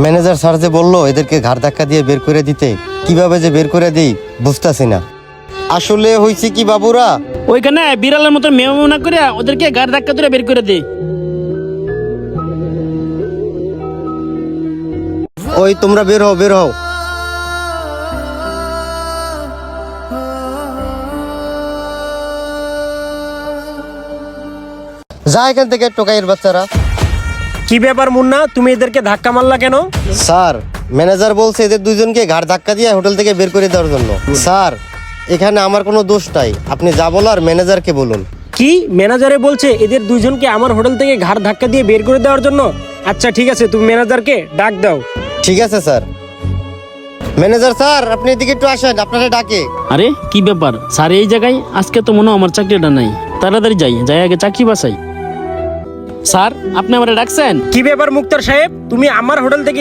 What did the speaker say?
Manager sir যে বললো এদেরকে ঘাড় ধাক্কা দিয়ে বের করে দিতে, কিভাবে যে বের করে দিই বুঝতেছি না। আসলে হয়েছে কি বাবুরা, ওইখানে বিড়ালের মতো মেও না করে ওদেরকে গাড়ি ধাক্কা ধরে বের করে দে। ওই তোমরা বের হও বের হও। যা এখান থেকে টোকাইয়ের বাচ্চারা। কি ব্যাপার মুন্না, তুমি এদেরকে ধাক্কা মারলা কেন? স্যার ম্যানেজার বলছে এদের দুইজনকে ঘাড় ধাক্কা দিয়ে হোটেল থেকে বের করে দেওয়ার জন্য। স্যার এখানে আমার কোনো দোষ নাই, আপনি যা বলার ম্যানেজারকে বলুন। কি ম্যানেজারে বলছে এদের দুইজনকে আমার হোটেল থেকে ঘাড় ধাক্কা দিয়ে বের করে দেওয়ার জন্য? আচ্ছা ঠিক আছে, তুমি ম্যানেজারকে ডাক দাও। ঠিক আছে স্যার। ম্যানেজার স্যার আপনি এদিকে একটু আসেন, আপনারা ডাকে। আরে কি ব্যাপার স্যার এই জায়গায়? আজকে তো মনে হয় আমার চাকরিটা নাই, তাড়াতাড়ি যাই আগে চাকরি বাসাই। স্যার আপনি আমারে ডাকছেন? কি ব্যাপার মুক্তার সাহেব, তুমি আমার হোটেল থেকে